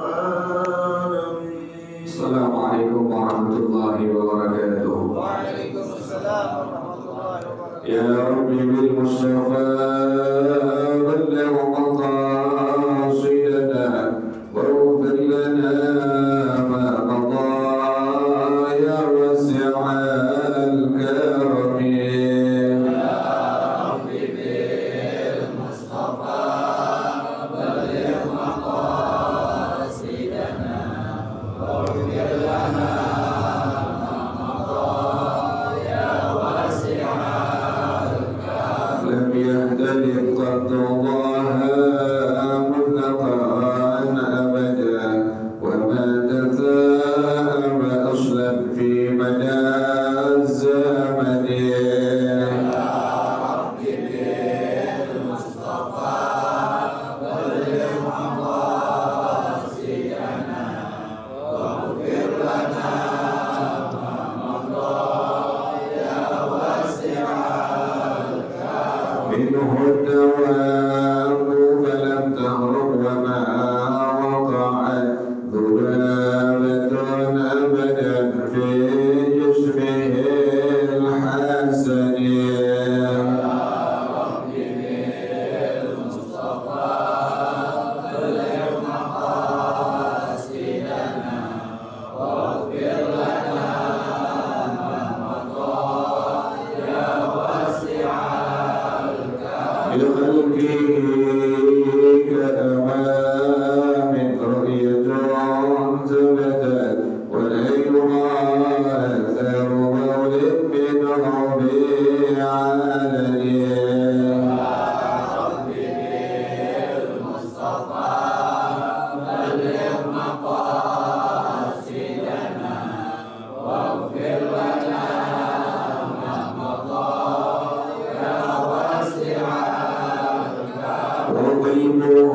العالمين. Assalamualaikum warahmatullahi wabarakatuh. Waalaikumsalam warahmatullahi wabarakatuh. Ya Rabbi bil Mustafa balligh maqasidana waghfir lana ma qada ya wasi'al karim. Ya Rabbi bil Mustafa balligh maqasidana waghfir lana ma qada ya wasi'al karim. لم يهتدي قط ضاها مطلقا أبدا وما تثاءب أصلا في مدى الزمن. منه الدوام فلم تهرب وما وقعت ذبابة أبدا في جسمه الحسن. بخلقه كأمام رؤية ثبتت والأيها أثر مولد من ربيع عليه. وقلبه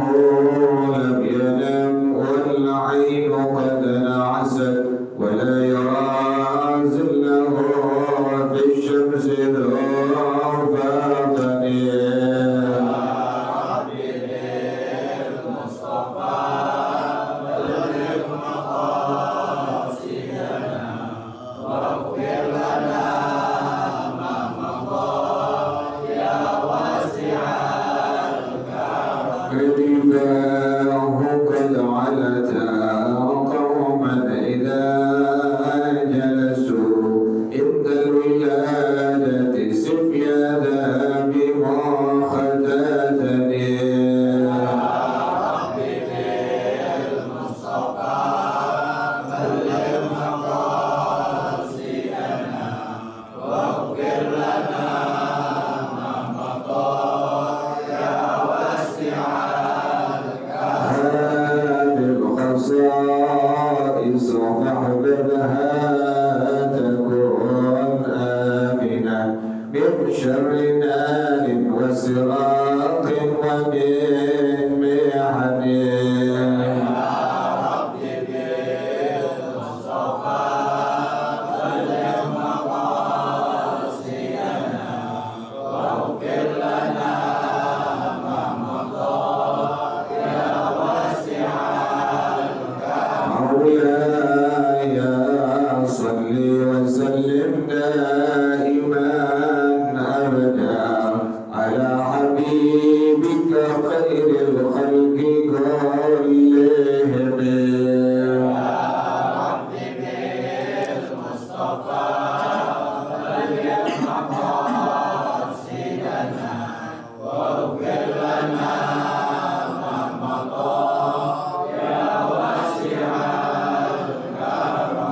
لم ينم والعين قد نعست ولا يرى زله في الشمس ذو فاطن. كتفاه قد علتا قوما إذا جلسوا عند الولادة سفيانا بما ختاتني. الخصائص فاحذرها تكون آمنا من شر نار وسراق ومن محن. مولاي صل وسلم دائما أبدا على حبيبك خير الخلق كلهم.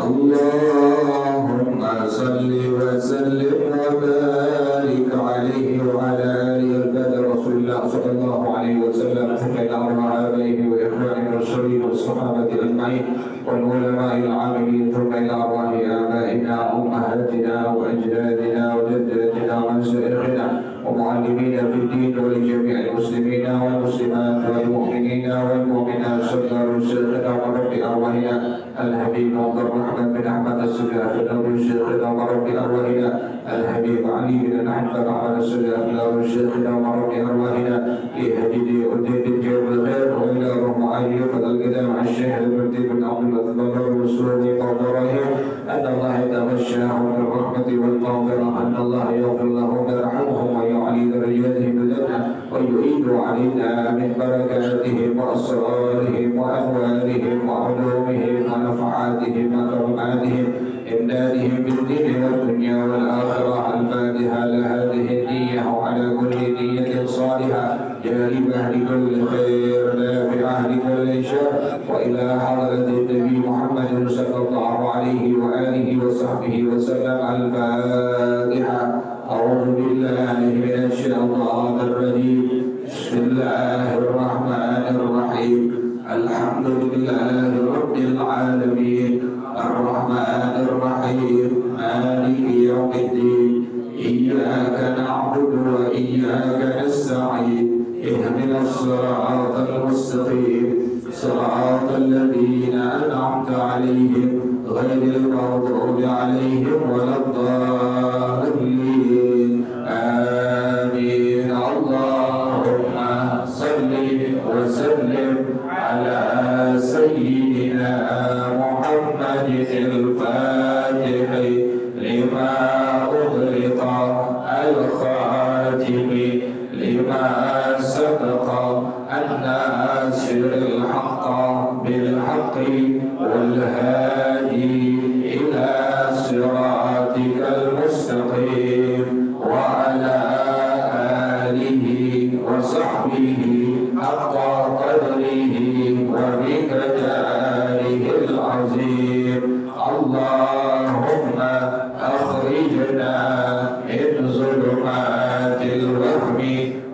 اللهم صل وسلم وبارك عليه وعلى آله البدر رسول الله صلى الله عليه وسلم ثم إلى أربع آبائه وإخوانه والرسولين والصحابة أجمعين والعلماء العاملين ثم إلى أرواح آبائنا وأمهاتنا وأجدادنا وجداتنا ومشايخنا ومعلمينا في الدين ولجميع المسلمين والمسلمات والمؤمنين والمؤمنات صلى شيخنا ورب أرواحنا الحبيب عبد الرحمن بن أحمد السجاف له شيخنا ورب أرواحنا الحبيب علي بن أحمد على السجاف له شيخنا ورب أرواحنا لهدي أدين الجو الخير وإلى روح أيوب القدام الشيخ محمد بن عبد الله الرسول إبراهيم أن الله يتغشاهم بالرحمة والمغفرة، أن الله يغفر لهم ويرحمهم ويعلي درجاتهم بالجنة ويعيد علينا من بركاتهم وأسرارهم وأنوارهم وعلومهم ونفعاتهم وكرماتهم إمدادهم بالدين والدنيا والآخرة. الفاتحة لهذه النية وعلى كل نية صالحة جالبة لكل خير نافعة لكل شر، وإلى حضرة النبي محمد صلى الله عليه وآله وصحبه وسلم. الفاتحة. أعوذ بالله من الشيطان الرجيم. بسم الله الرحمن الرحيم. الحمد لله رب العالمين الرحمن الرحيم مالك يوم الدين إياك نعبد وإياك نستعين اهدنا الصراط المستقيم صراط الذين أنعمت عليهم غير المغضوب عليهم ولا الضالين آمين. اللهم صل وسلم على سيدنا محمد الفاتح لما أغلق الخاتم لما سبق الناصر الحق بالحق والهادي إلى صراطك المستقيم وعلى آله وصحبه حق قدره ومقداره العظيم. اللهم أخرجنا من ظلمات الوهم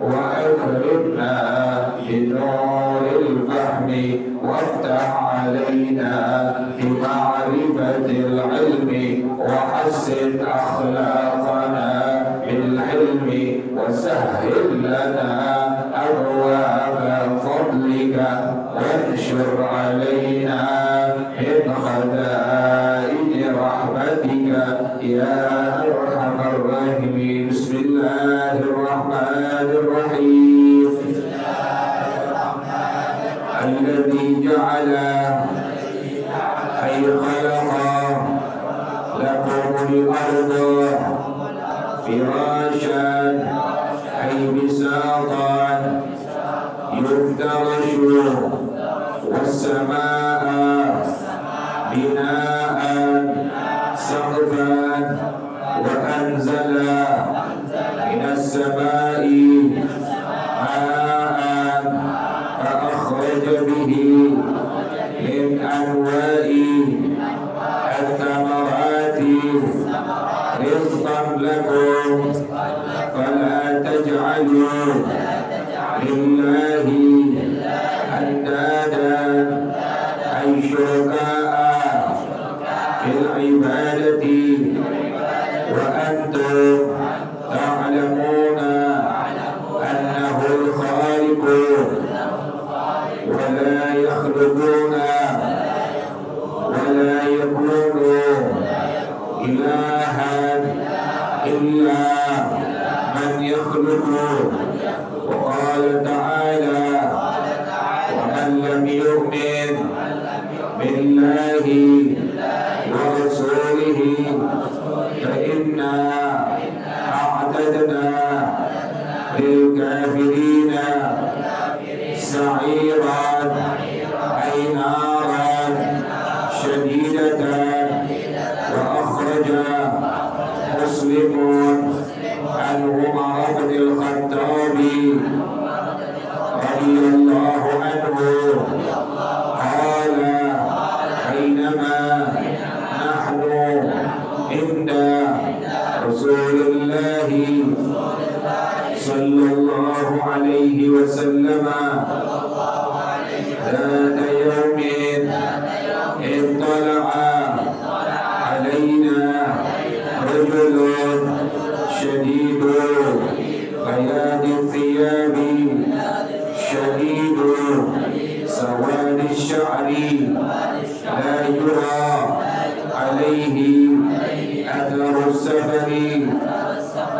وأكرمنا بنور الفهم وافتح علينا بمعرفة العلم وحسن أخلاقنا بالحلم وسهل لنا أبواب فضلك وانشر علينا من خزائن رحمتك يا أرحم الراحمين. بسم الله الرحمن الرحيم. الذي جعل أي خلق لكم الأرض فراشا أي بساطا يفترش والسماء بناء سقفا وأنزل من السماء ماء فأخرج به من أنواع الثمرات رزقا لكم فلا تجعلوا لله أندادا أي شركاء في العبادة وأنتم تعلمون أنه الخالق ولا يخلقون ولا يكونون إلها إلا من يخلق. وقال تعالى ومن لم يؤمن بالله ورسوله فإنا أعتدنا للكافرين سعيرا أي نارا شديدة. وأخرج مسلم عن عمر بن الخطاب رضي الله عنه قال حينما نحن عند رسول الله صلى الله عليه وسلم ذات يوم اطلع علينا رجل شديد بياض الثياب شديد سواد الشعر لا يرى عليه أثر السفر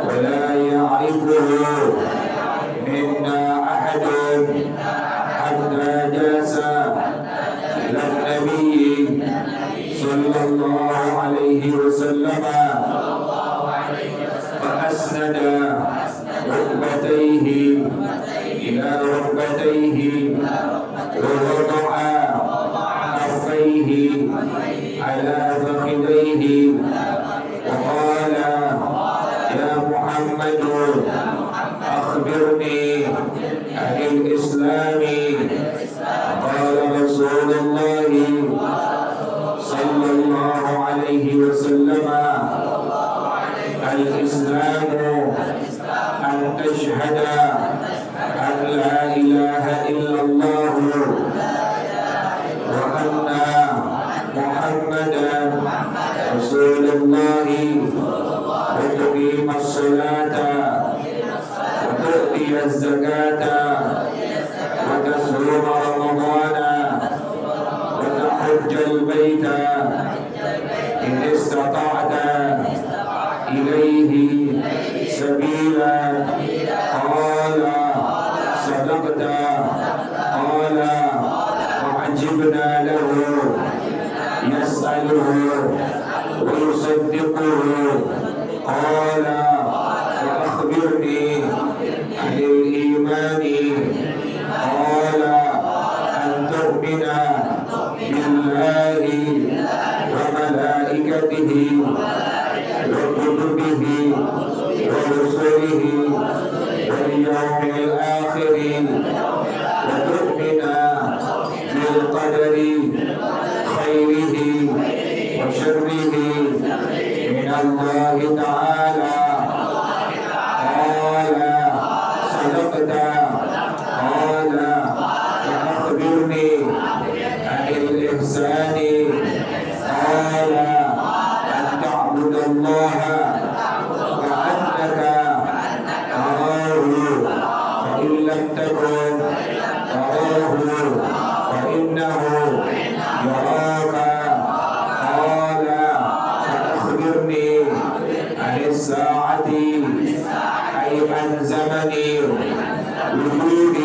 ولا يعرفه منا أحد حتى جلس إلى النبي Rasulullah sallallahu alaihi wasallam al-Islamu an tashhada an la ilaha illallah wa anna Muhammadan Rasulullah wa tuqimas salata wa tu'tiyaz zakata wa tasuma ramadana wa tahujjal baita in istata'ta ilaihi sabila. Qala sadaqta. Qala wa'ajibna lahu yas'aluhu wa yusaddiquhu. Qala wa akhbirni anil imani. Qala an tu'mina billahi wa malaikatihi وكتبه ورسله واليوم الآخر وتؤمن بالقدر خيره وشره من الله تعالى. قال صدقت. قال فأخبرني عن الإحسان. قال تعبد الله كأنك تراه فإن لم تكن تراه فإنه يراك. قال فأخبرني عن الساعة أي عن زمن وجود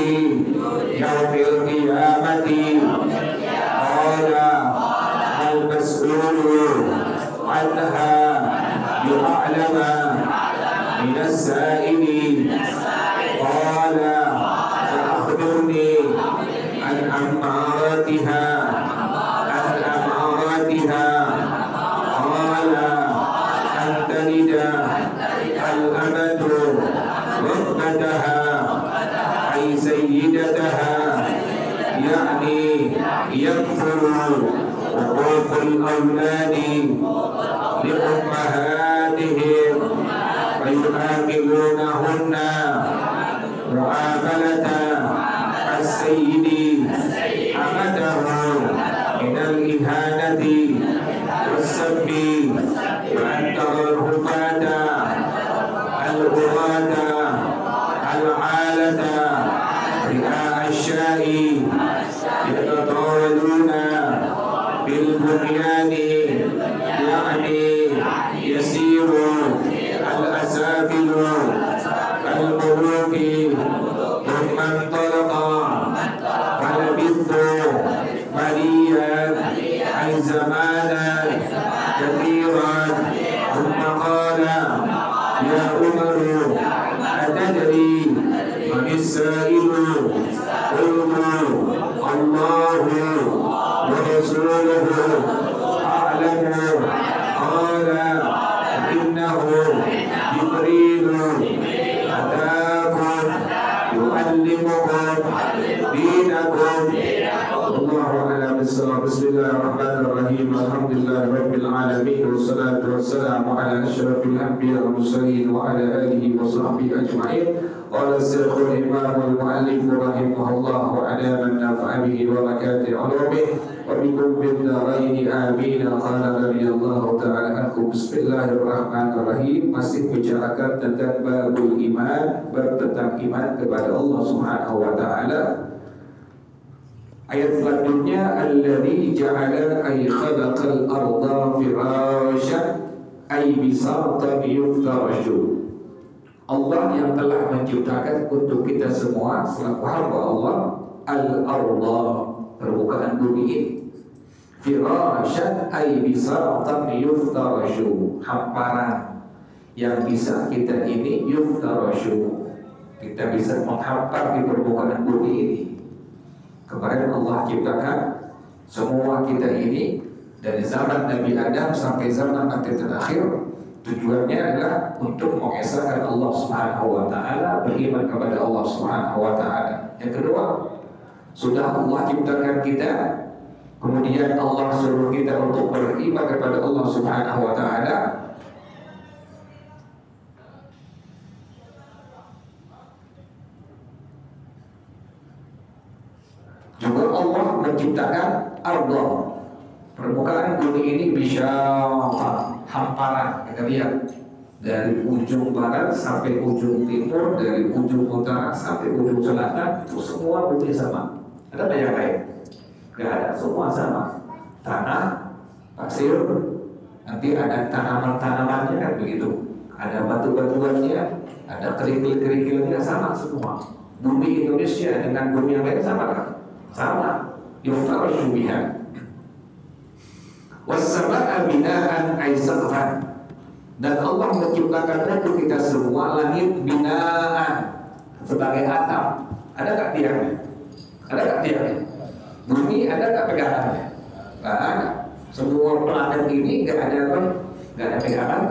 يوم القيامة. قال المسؤول عنها بأعلم من السائل. قال فأخبرني عن أماراتها. قال أن تلد الأمة ربتها أي سيدتها، يعني يكفر حقوق الأولاد لأمهاتهم فيعاملونهن معاملة السيد أمته من الإهانة والسب، وأن ترى الحفاة العراة العالة رئاء الشاء يتطاولون بالبنيان، يعني يسير الأسافل كالملوك. ثم انطلق فلبثت مليا أي زمانا كثيرا. ثم قال يا عمر أتدري من السائل؟ قلت الله ورسوله أعلم. قال إنه جبريل أتاكم يعلمكم دينكم. الله أعلم بالصواب. بسم الله الرحمن الرحيم. الحمد لله رب العالمين، والصلاة والسلام على أشرف الأنبياء والمرسلين وعلى آله وصحبه أجمعين. قال الشيخ الإمام المؤلف رحمه الله وعلى من نفع به وبركات علومه وبكم بالدارين آمين. قال رضي الله تعالى عنكم. Bismillahirrahmanirrahim. Masih bicarakan tentang babul iman, bab tentang iman kepada Allah Subhanahu wa taala. Ayat selanjutnya, alladzi ja'ala ay khalaqal arda firasyan ay bisatan yuftarashu. Allah yang telah menciptakan untuk kita semua selaku hamba Allah al-arda, permukaan bumi ini. Firasyan ay bisatan yuftarashu, hamparan yang bisa kita ini yuftarashu, kita bisa menghampar di permukaan bumi ini. Kemarin Allah ciptakan semua kita ini dari zaman Nabi Adam sampai zaman nanti terakhir. Tujuannya adalah untuk mengesahkan Allah Subhanahu wa taala, beriman kepada Allah Subhanahu wa taala. Yang kedua, Sudah Allah ciptakan kita, kemudian Allah suruh kita untuk beriman kepada Allah Subhanahu wa taala. Juga Allah menciptakan ardo, permukaan bumi ini bisa hamparan. Kita lihat dari ujung barat sampai ujung timur, dari ujung utara sampai ujung selatan, itu semua bumi sama. Ada nggak yang lain? Nggak ada, semua sama. Tanah, pasir, nanti ada tanaman-tanamannya kan begitu. Ada batu-batuannya, ada kerikil-kerikilnya, sama semua. Bumi Indonesia dengan bumi yang lain sama kan? Sama. Yuftarashu biha. Was-samaa'a bina'an ay saqfan. Dan Allah menciptakan untuk kita semua langit binaan sebagai atap. Ada nggak tiangnya? Ada nggak tiangnya? Bumi ada nggak pegangannya? Nggak ada. Semua planet ini nggak ada apa? Nggak ada pegangan.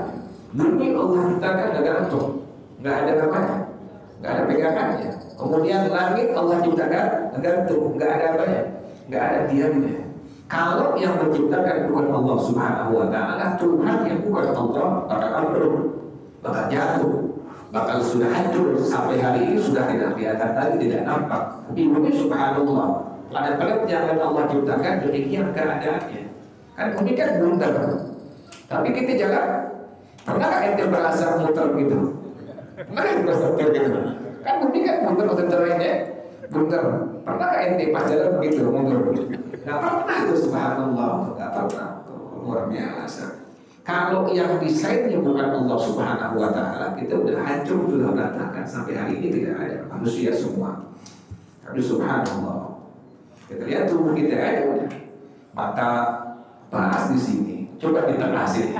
Bumi Allah ciptakan nggak gantung, nggak ada apa-apa, nggak ada pegangannya. Kemudian langit Allah ciptakan gantung, nggak ada apa-apa, nggak ada tiangnya. Kalau yang menciptakan bukan Allah Subhanahu wa taala, Tuhan yang bukan Allah, bakal ambruk, bakal jatuh, bakal sudah hancur. Sampai hari ini sudah tidak kelihatan lagi, tidak nampak. Tapi bumi subhanallah, planet-planet yang Allah ciptakan demikian keadaannya. Kan bumi kan bundar, tapi kita jalan. Pernah nggak ente berasa muter gitu? Pernah nggak berasa muter gitu? Kan bumi kan muter atau terengnya bundar. Pernah nggak ente pas jalan begitu mundur? Nggak pernah itu, subhanallah, nggak pernah. Luar biasa. Kalau yang desainnya bukan Allah Subhanahu wa taala, kita udah hancur, sudah berantakan. Sampai hari ini tidak ada manusia semua. Tapi subhanallah, kita lihat tubuh kita aja udah. Mata pas di sini, coba di tengah sini.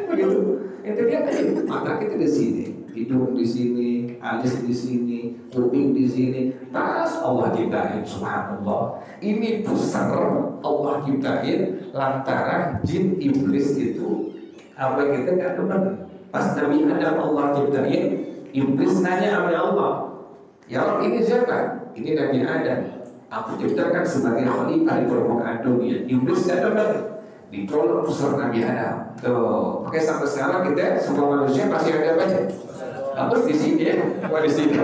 Begitu. Itu lihat aja, mata kita di sini, hidung di sini, alis di sini, kuping di sini. Pas Allah ciptain, subhanallah. Ini besar Allah ciptain lantaran jin iblis itu apa kita nggak demen. Pas Nabi Adam Allah ciptain, iblis nanya sama Allah, ya Allah, ini siapa? Ini Nabi Adam. Aku ciptakan sebagai khalifah di permukaan dunia. Iblis nggak demen, ditolak besar Nabi Adam. Tuh, pakai sampai sekarang kita semua manusia pasti ada apa? Hapus di sini ya, di sini.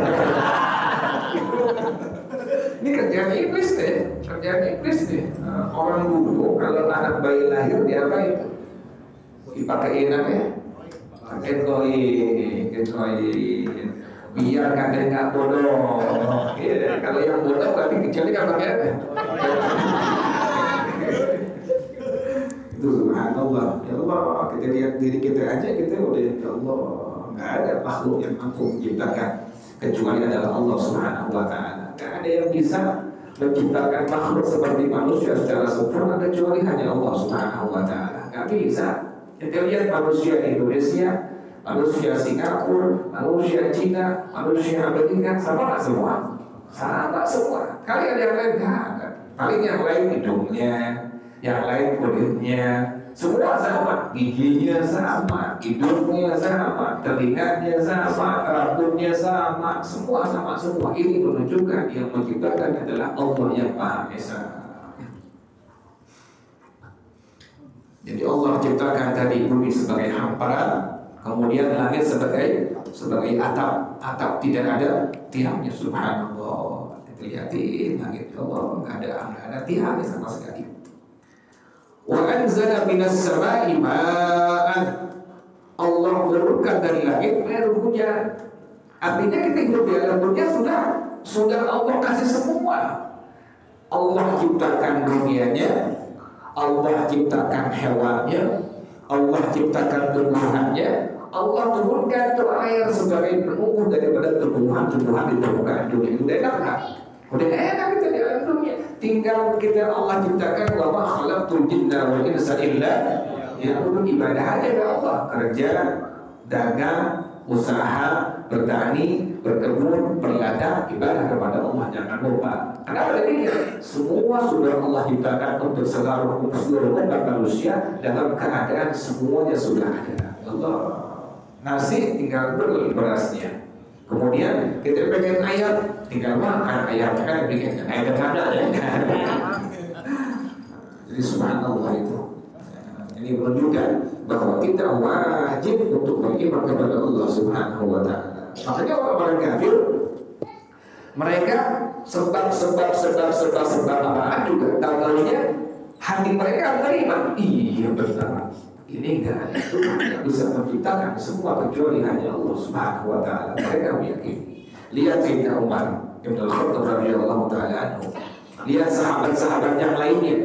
Ini kerjaan iblis deh, kerjaan iblis deh. Orang dulu kalau anak bayi lahir dia apa itu? Dipakai apa ya? Kentoin. Biar kadang nggak bodoh. Iya, kalau yang bodoh berarti kecilnya nggak pakai apa? Itu subhanallah. Ya Allah, kita lihat diri kita aja kita udah ya Allah. Nggak ada makhluk yang mampu menciptakan kecuali adalah Allah Subhanahu wa taala. Nggak ada yang bisa menciptakan makhluk seperti manusia secara sempurna kecuali hanya Allah Subhanahu wa taala. Nggak bisa. Kita lihat manusia Indonesia, manusia Singapura, manusia Cina, manusia Amerika, sama nggak semua? Sama semua. Kali ada yang lain nggak ada. Paling yang lain hidungnya, yang lain kulitnya. Semua sama, giginya sama, hidungnya sama, telinganya sama, rambutnya sama, semua sama semua. Ini menunjukkan yang menciptakan adalah Allah yang Maha Esa. Jadi Allah ciptakan tadi bumi sebagai hamparan, kemudian langit sebagai atap tidak ada tiangnya. Subhanallah. Lihatin langit Allah nggak ada tiangnya sama sekali. Wa anzala minas samaa'i ma'an. Allah menurunkan dari langit air hujan. Artinya kita hidup di alam dunia sudah Allah kasih semua. Allah ciptakan dunianya, Allah ciptakan hewannya, Allah ciptakan tumbuhannya, Allah turunkan itu air sebagai penumbuh daripada tumbuhan-tumbuhan di permukaan dunia. Udah enak kan? Udah enak kita di alam dunia. Tinggal kita Allah ciptakan wa ma khalaqtul jinna wal insa illa liya'budun. Ibadah aja ke Allah, kerja, dagang, usaha, bertani, berkebun, berladang, ibadah kepada Allah, jangan lupa. Kenapa demikian? Semua sudah Allah ciptakan untuk seluruh umat manusia dalam keadaan semuanya sudah ada. Allah. Nasi tinggal beli berasnya. Kemudian kita pengen ayam, tinggal makan ayamnya kan bikin kayak ada ya. Jadi subhanallah itu. Ini menunjukkan bahwa kita wajib untuk beriman kepada Allah Subhanahu wa taala. Makanya orang-orang kafir mereka sebab apaan juga tahu-tahunya hati mereka menerima. Iya benar. Ini enggak ada Tuhan yang bisa menciptakan semua kecuali hanya Allah Subhanahu wa taala. Mereka meyakini. Lihat Sayyidina Umar Ibn Al-Khattab radhiyallahu taala anhu. Lihat sahabat-sahabat yang lainnya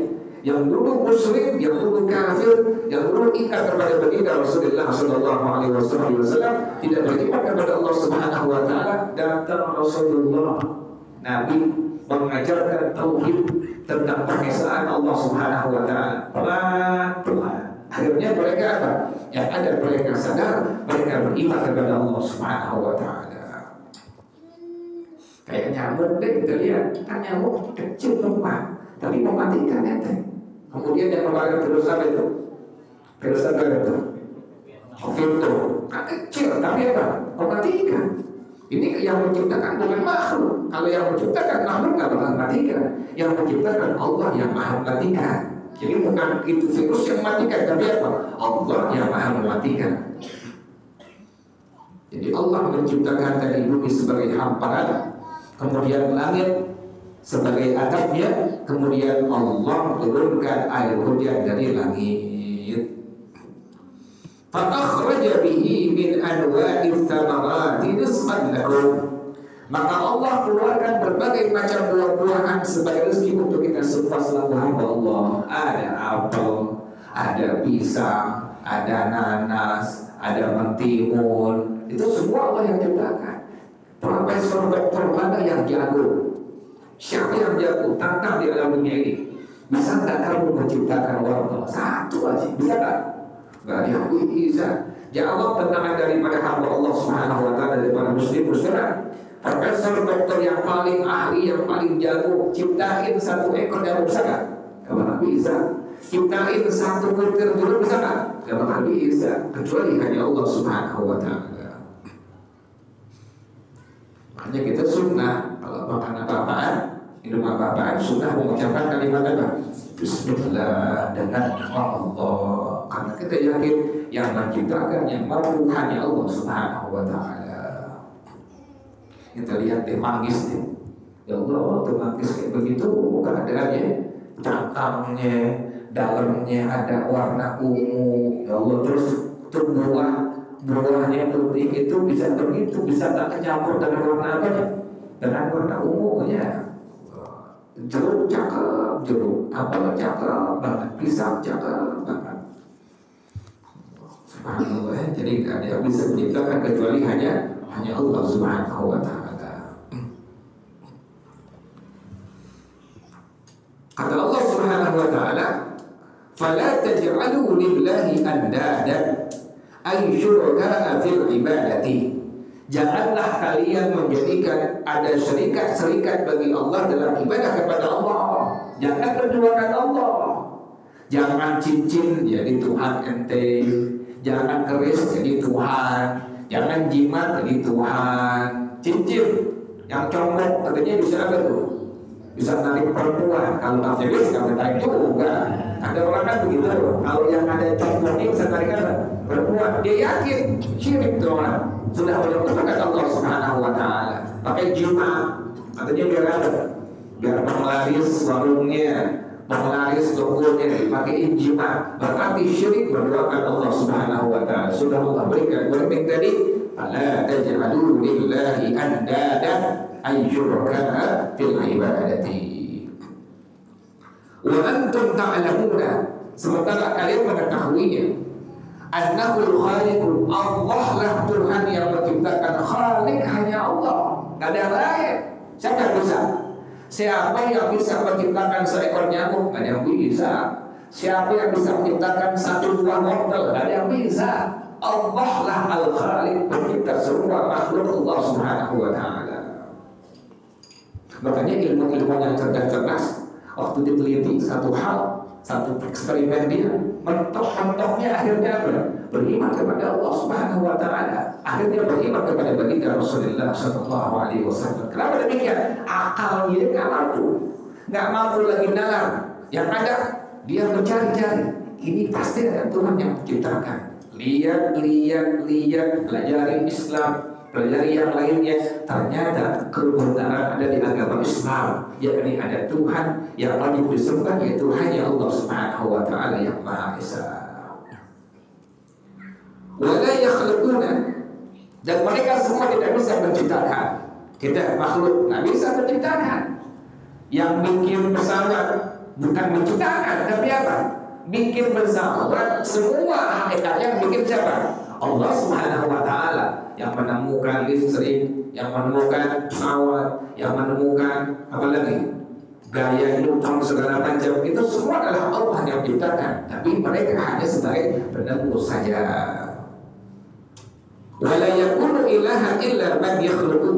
yang dulu muslim, yang dulu kafir, yang dulu ikat kepada baginda Rasulullah sallallahu alaihi wasallam, tidak beriman kepada Allah Subhanahu wa taala. Datang Rasulullah, Nabi mengajarkan tauhid tentang pengesaan Allah Subhanahu wa taala. Pelan-pelan. Akhirnya mereka apa? Yang ada mereka sadar, mereka beriman kepada Allah Subhanahu wa taala. Kayak nyamuk deh, kita lihat kan nyamuk kecil lemah, tapi mematikan ente. Kemudian yang kemarin virus apa itu? Virus apa itu? Virus kan kecil, tapi apa? Mematikan. Ini yang menciptakan bukan makhluk. Kalau yang menciptakan makhluk nggak bakal matikan. Yang menciptakan Allah yang maha mematikan. Jadi bukan itu virus yang mematikan, tapi apa? Allah yang maha mematikan. Jadi Allah menciptakan dari bumi sebagai hamparan, kemudian langit sebagai atapnya, kemudian Allah turunkan air hujan dari langit. Fa'akhraja bihi min anwa'is tsamarati rizqan lakum. Maka Allah keluarkan berbagai macam buah-buahan sebagai rezeki untuk kita semua selaku hamba Allah. Ada apel, ada pisang, ada nanas, ada mentimun. Itu semua Allah yang ciptakan. Profesor doktor mana yang jago? Siapa yang jago? Tantang di alam dunia ini. Bisa nggak kamu menciptakan wortel? Satu aja, bisa nggak? Nggak ada yang bisa. Jawab tentangan daripada hamba Allah Subhanahu wa taala, daripada muslim berserah. Profesor dokter yang paling ahli, yang paling jago, ciptain satu ekor nyamuk bisa nggak? Nggak bakal bisa. Ciptain satu butir jeruk bisa nggak? Nggak bakal bisa. Kecuali hanya Allah Subhanahu wa taala. Makanya kita sunnah kalau makan apa-apaan, minum apa-apaan, sunnah mengucapkan kalimat apa? Bismillah dengan Allah. Karena kita yakin yang menciptakan, yang mampu hanya Allah Subhanahu wa taala. Kita lihat teh manggis nih. Ya Allah, teh manggis kayak begitu keadaannya, cangkangnya, dalamnya ada warna ungu. Ya Allah, terus buahnya putih itu bisa begitu, bisa tak kecampur dengan warna apa ya? Dengan warna ungu ya. Jeruk cakep, jeruk apel cakep banget, pisang cakep banget. Subhanallah, jadi tidak ada yang bisa menciptakan kecuali hanya Allah Subhanahu wa taala. Kata Allah Subhanahu wa taala, "Fala taj'alu lillahi andadan ay syuraka fil ibadati." Janganlah kalian menjadikan ada syarikat bagi Allah dalam ibadah kepada Allah. Jangan berduakan Allah. Jangan cincin jadi Tuhan ente, jangan keris jadi Tuhan, jangan jimat jadi Tuhan. Cincin yang comot katanya bisa apa tuh? Bisa menarik perempuan. Kalau tak jadi bisa menarik juga. Ada orang kan begitu. Kalau yang ada comotnya bisa menarik apa? Perempuan. Dia yakin syirik tuh orang. Sudah menyebutkan Allah Subhanahu wa taala. Pakai jimat. Katanya biar apa? Biar penglaris warungnya, penglaris tokonya dipakai jimat. Berarti syirik berdoakan Allah Subhanahu wa taala. Sudah Allah berikan warning tadi, "Fala taj'alu lillahi andadan ay syuraka fil ibadati." Wa antum ta'lamuna, sementara kalian mengetahuinya, annahul khaliqu, Allah lah Tuhan yang menciptakan. Khaliq hanya Allah, tidak ada lain. Siapa yang bisa? Siapa yang bisa menciptakan seekor nyamuk? Tidak ada yang bisa. Siapa yang bisa menciptakan satu buah wortel? Tidak ada yang bisa. Allah lah al-khaliq, pencipta semua makhluk Allah Subhanahu wa taala. Makanya ilmu-ilmu yang cerdas-cerdas waktu diteliti satu hal, satu eksperimen dia, mentok-mentoknya akhirnya apa? Beriman kepada Allah Subhanahu wa taala. Akhirnya beriman kepada baginda Rasulullah sallallahu alaihi wasallam. Kenapa demikian? Akalnya enggak mampu lagi nalar. Yang ada dia mencari-cari. Ini pasti ada Tuhan yang menciptakan. Lihat, pelajari Islam, pelajari yang lainnya. Ternyata kebenaran ada di agama Islam, yakni ada Tuhan yang wajib disembah, yaitu hanya Allah Subhanahu wa taala yang Maha Esa. Wala yakhluquna, dan mereka semua tidak bisa menciptakan. Kita makhluk nggak bisa menciptakan. Yang bikin pesawat bukan menciptakan, tapi apa? Bikin pesawat. Semua hakikatnya bikin siapa? Allah Subhanahu wa taala yang menemukan listrik, yang menemukan pesawat, yang menemukan apa lagi? Gaya hidup segala macam. Itu semua adalah Allah yang menciptakan, tapi mereka hanya sebagai penembus saja. Wala yakunu ilaha illa man yakhluqu.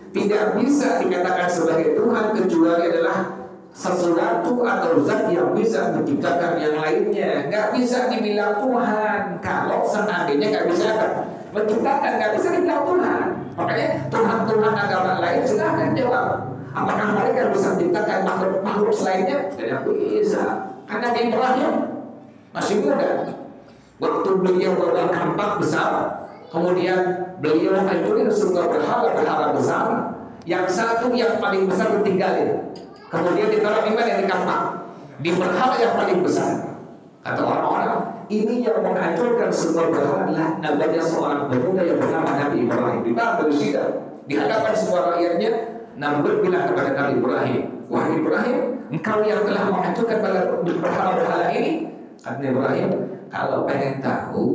Tidak bisa dikatakan sebagai Tuhan kecuali adalah sesuatu atau zat yang bisa menciptakan yang lainnya. Nggak bisa dibilang Tuhan kalau seandainya nggak bisa menciptakan, nggak bisa dibilang Tuhan. Makanya Tuhan agama lain silahkan jawab. Apakah mereka bisa menciptakan makhluk selainnya? Tidak bisa. Karena Ibrahim masih muda. Waktu beliau bawa kampak besar, kemudian beliau hancurin surga berhala besar. Yang satu yang paling besar ditinggalin. Kemudian ditaruh di mana? Di kampak, di berhala yang paling besar. Kata orang-orang, ini yang menghancurkan semua berhala adalah adanya seorang pemuda yang bernama Nabi Ibrahim. Di mana bersida di hadapan semua rakyatnya, Namrud bilang kepada Nabi Ibrahim, wahai Ibrahim, engkau yang telah menghancurkan berhala-berhala ini. Kata Ibrahim, kalau pengen tahu,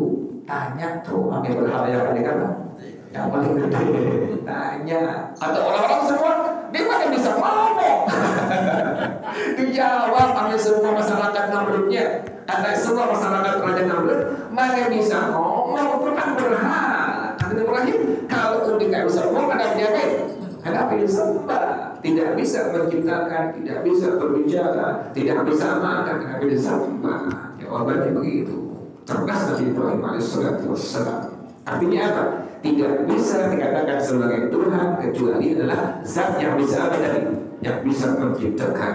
tanya tuh sama berhala yang paling apa? Yang paling gede. Tanya. Atau orang-orang semua, dia mana bisa ngomong? Dijawab oleh semua masyarakat Namrudnya. Kata semua masyarakat kerajaan Namrud, mana bisa ngomong tentang berhala? Kata Ibrahim, kalau udah nggak bisa ngomong, ada penyakit. Kenapa disembah? Tidak bisa menciptakan, tidak bisa berbicara, tidak bisa makan, kenapa disembah? Jawabannya begitu. Cerdas Nabi Ibrahim alaihissalam. Artinya apa? Tidak bisa dikatakan sebagai Tuhan kecuali adalah zat yang bisa apa tadi? Yang bisa menciptakan.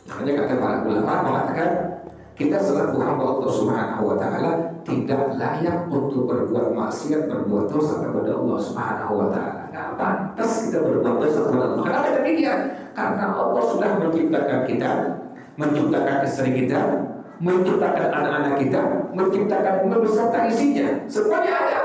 Makanya kata para ulama mengatakan kita selaku hamba Allah Subhanahu wa taala tidak layak untuk berbuat maksiat, berbuat dosa kepada Allah Subhanahu wa taala. Enggak pantas kita berbuat dosa kepada Allah. Kenapa demikian? Karena Allah sudah menciptakan kita, menciptakan istri kita, menciptakan anak-anak kita, menciptakan beserta isinya. Semuanya ada.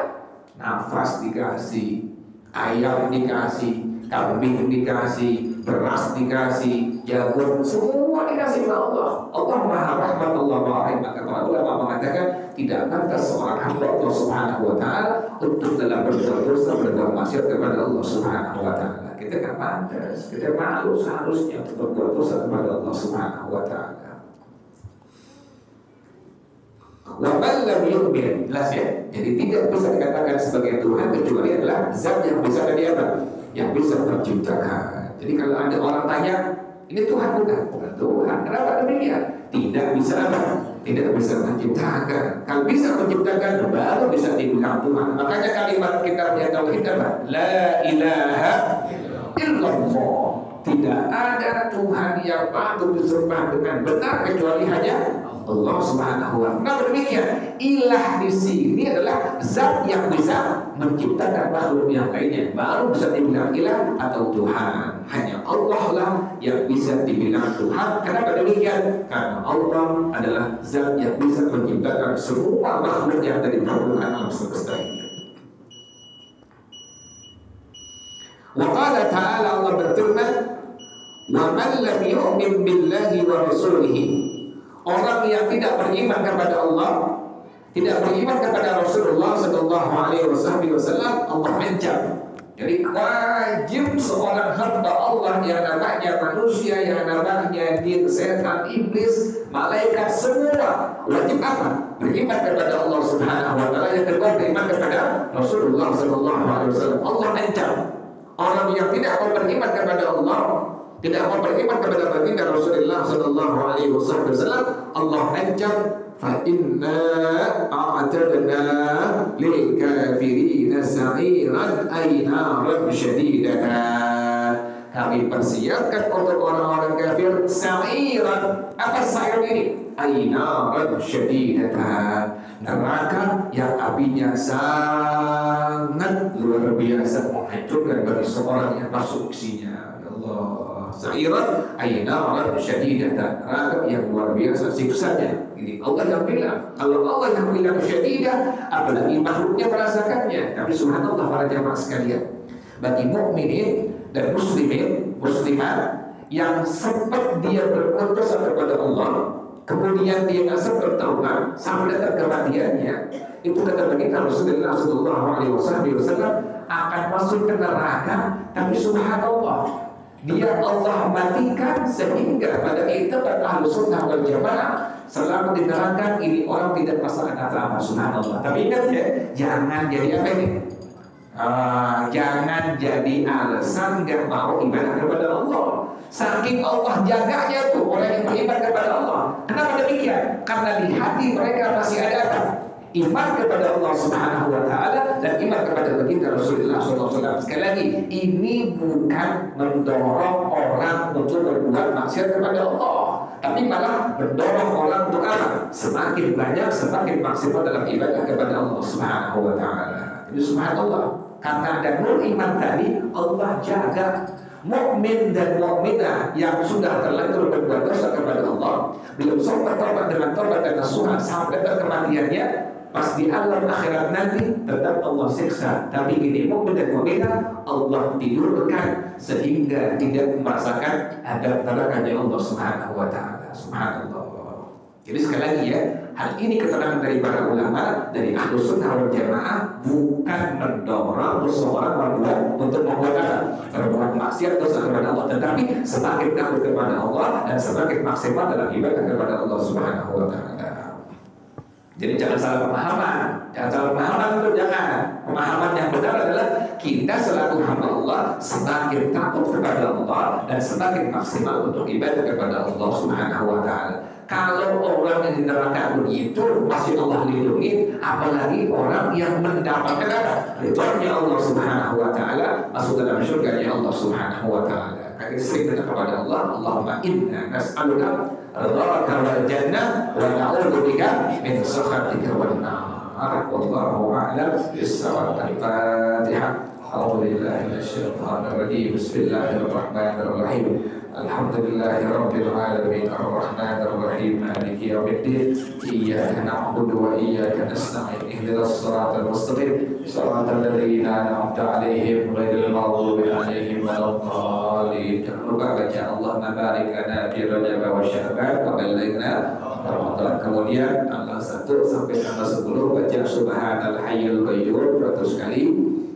Nafas dikasih, ayam dikasih, kambing dikasih, beras dikasih, jagung, semua dikasih oleh Allah. Allah Maha Rahmat, Allah Maha Rahim. Maka para ulama mengatakan tidak pantas seorang hamba Allah Subhanahu wa taala untuk dalam berbuat dosa, berbuat maksiat kepada Allah Subhanahu wa taala. Kita kan pantas, kita malu seharusnya untuk berbuat dosa kepada Allah Subhanahu wa taala. Wa man lam yu'min, jelas ya. Jadi tidak bisa dikatakan sebagai Tuhan kecuali adalah zat yang bisa tadi apa? Yang bisa menciptakan. Jadi kalau ada orang tanya, ini Tuhan bukan? Bukan Tuhan. Kenapa demikian? Tidak bisa apa? Tidak bisa menciptakan. Kalau bisa menciptakan baru bisa dibilang Tuhan. Makanya kalimat kita yang tauhid apa? La ilaha illallah. Tidak ada Tuhan yang patut disembah dengan benar kecuali hanya Allah Subhanahu wa taala. Nah demikian, ilah di sini adalah zat yang bisa menciptakan makhluk yang lainnya. Baru bisa dibilang ilah atau Tuhan. Hanya Allah lah yang bisa dibilang Tuhan. Kenapa demikian? Karena Allah adalah zat yang bisa menciptakan semua makhluk yang dari permukaan alam semesta ini. Wa qala ta'ala, Allah berfirman, wa man lam yu'min billahi wa rasulihi. Orang yang tidak beriman kepada Allah, tidak beriman kepada Rasulullah sallallahu alaihi wasallam, Allah ancam. Jadi wajib seorang hamba Allah yang namanya manusia, yang namanya jin, setan, iblis, malaikat, semua wajib apa? Beriman kepada Allah Subhanahu wa taala. Yang kedua beriman kepada Rasulullah sallallahu alaihi wasallam. Allah ancam orang yang tidak beriman kepada Allah, tidak mau beriman kepada baginda Rasulullah sallallahu alaihi wasallam, Allah ancam fa inna a'tadna lil kafirin sa'iran ay naran syadidatan. Kami persiapkan untuk orang-orang kafir sa'iran. Apa sa'ir ini? Ay naran syadidatan. Neraka yang apinya sangat luar biasa menghancurkan bagi seorang yang masuk isinya. Ya Allah. Sa'iran ay naran syadidatan. Neraka yang luar biasa siksanya. Ini Allah yang bilang. Kalau Allah yang bilang syadidah, apalagi makhluknya merasakannya. Tapi subhanallah para jamaah sekalian, bagi mukminin dan muslimat yang sempat dia berputus kepada Allah, kemudian dia nggak sempat bertaubat sampai datang kematiannya, itu kata baginda Rasulullah sallallahu alaihi wasallam akan masuk ke neraka. Tapi subhanallah, dia Allah matikan sehingga pada itikat Ahlus Sunnah wal Jamaah selama di neraka ini orang tidak masalah apa-apa, subhanallah. Tapi ingat ya, jangan jadi apa ini? Jangan jadi alasan gak mau ibadah kepada Allah. Saking Allah jaganya tuh orang yang beribadah kepada Allah. Kenapa demikian? Karena di hati mereka masih ada apa? Iman kepada Allah Subhanahu wa Ta'ala dan iman kepada baginda Rasulullah SAW. Sekali lagi, ini bukan mendorong orang untuk berbuat maksiat kepada Allah, tapi malah mendorong orang untuk apa? Semakin banyak, semakin maksimal dalam ibadah kepada Allah Subhanahu wa Ta'ala. Ini subhanallah, karena ada nur iman tadi, Allah jaga mukmin dan mukminah yang sudah terlanjur berbuat dosa kepada Allah, belum sempat tobat dengan tobat dan nasuha sampai kematiannya. Pas di alam akhirat nanti tetap Allah siksa. Tapi ini mukmin dan mukminah Allah tidurkan sehingga tidak merasakan adab nerakanya Allah Subhanahu wa Ta'ala. Subhanallah. Jadi sekali lagi ya, hal ini keterangan dari para ulama dari Ahlus Sunnah wal Jamaah bukan mendorong seseorang untuk berbuat maksiat dosa kepada Allah, tetapi semakin takut kepada Allah dan semakin maksimal dalam ibadah kepada Allah Subhanahu wa Ta'ala. Jadi jangan salah pemahaman, itu jangan. Pemahaman yang benar adalah kita selaku hamba Allah semakin takut kepada Allah dan semakin maksimal untuk ibadah kepada Allah Subhanahu wa Ta'ala. Kalau orang yang di neraka begitu masih Allah lindungi, apalagi orang yang mendapatkan ridhonya Allah Subhanahu wa Ta'ala, masuk dalam surganya Allah Subhanahu wa Ta'ala. Kami sering berdoa kepada Allah, Allahumma inna nas'aluka ridhaka wal jannah wa na'udzu bika min sakhatika wan nar. Wallahu a'lam bis-shawab. Al-Fatihah. A'udzubillahi minasyaitonir rajim. Bismillahirrahmanirrahim. Alhamdulillahi rabbil alamin arrahmanir rahim maliki yaumiddin iyyaka na'budu wa iyyaka nasta'in ihdinas siratal mustaqim siratal ladzina an'amta 'alaihim ghairil maghdubi 'alaihim waladdallin. Lupa baca Allahumma barik lana fi Rajab wa Sya'ban wa ballighna Ramadan. Kemudian tanggal 1 sampai tanggal 10 baca Subhanal Hayyul Qayyum 100 kali.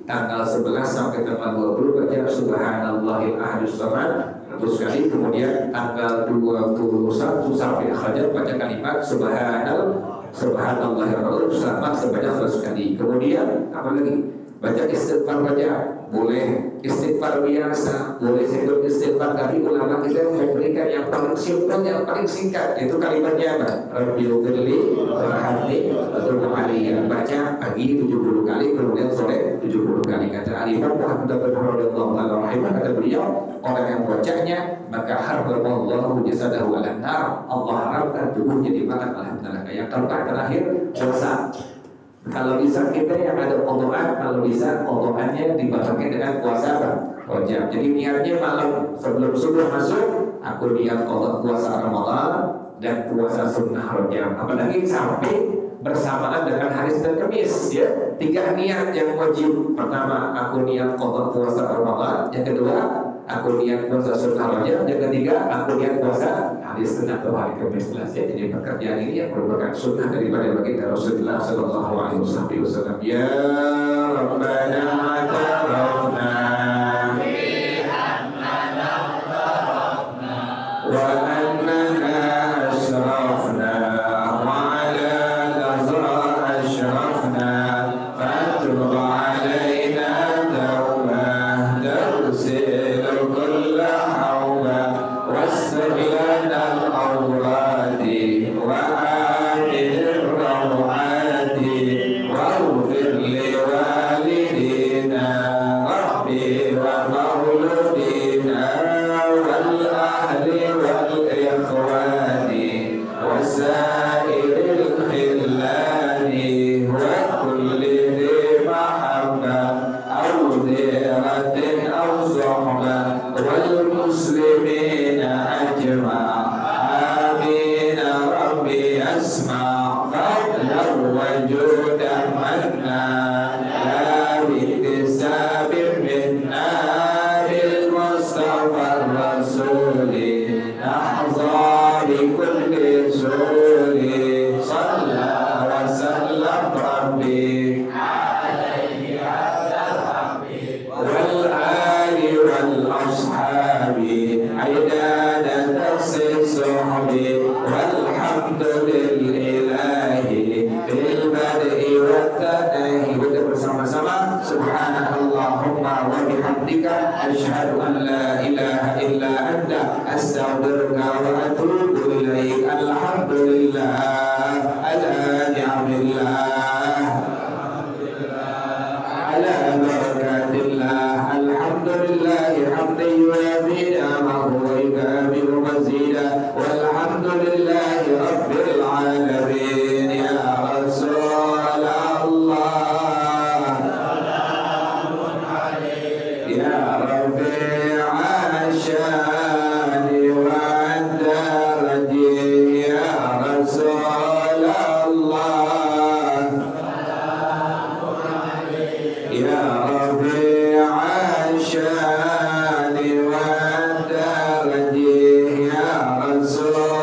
Tanggal 11 sampai tanggal 20 baca Subhanallahil Ahadus Samad 100 kali. Kemudian tanggal 21 sampai akhir baca kalimat Subhanallahil Azim selama sebanyak 100 kali. Kemudian apa lagi? Baca istighfar saja, boleh istighfar biasa, boleh istighfar. Tapi ulama kita memberikan yang paling simpel, yang paling singkat, yaitu kalimatnya apa? Rabbil firli warhamni wa ali. Baca pagi 70 kali, kemudian sore 70 kali. Kata Al-Imam Muhammad bin Radhiyallahu anhu rahimah, kata beliau, orang yang bacanya maka harramallahu jasadahu 'alan nar. Allah haramkan tubuhnya dimakan oleh neraka. Yang keempat terakhir puasa. Kalau bisa kita yang ada qodaan, kalau bisa qodaannya dibarengi dengan puasa Rajab. Jadi niatnya malam sebelum subuh masuk, aku niat qada puasa Ramadan dan puasa sunnah Rajab. Apalagi sampai bersamaan dengan hari Senin Kamis, ya. 3 niat yang wajib. Pertama, aku niat qada puasa Ramadan. Yang kedua, aku niat puasa sunnah Rajab. Yang ketiga, aku niat puasa hari Senin atau hari Kamis. Ya, jadi pekerjaan ini yang merupakan sunnah daripada baginda Rasulullah sallallahu alaihi wasallam. Ya Rabbana atarafna bi annana wa annana asrafna wa ala lazra ashrafna fatub alaina tawbah tawsil kulla hawbah مولودنا والأهل والإخوان وسائر الخلان وكل ذي محبة أو ديرة أو صحبة والمسلمين أجمع آمين ربي أسمع فضلا وجودا منا لا باكتساب منا بالمصطفى الرسول نحظى بكل سرور صلى وسلم ربي والآل والأصحاب عداد تخصيص صحبي والحمد لله في البدء والتناهي. Kita bersama-sama subhanakallahumma wa bihamdika asyhadu an la ilaha illa anta astaghfiruka wa atubu ilaik. Alhamdulillah ala ni'amillah ala barakatillah. Alhamdulillah hamdan yuwafi ni'amahu wa yukafi'u mazida walhamdulillahi rabbil alamin. Ya Rasulullah ya Rafi'a syani wa daraji ya Rasulullah ya Rafi'a syani wa daraji ya Rasulullah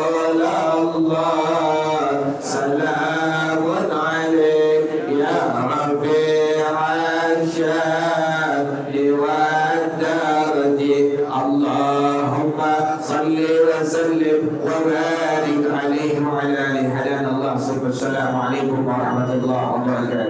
salamun alaik ya Rafi'a syani wa daraji. Allahumma salli wa sallim wa barik alaihi wa ala alihi. Hadanallah. Assalamualaikum warahmatullahi wabarakatuh.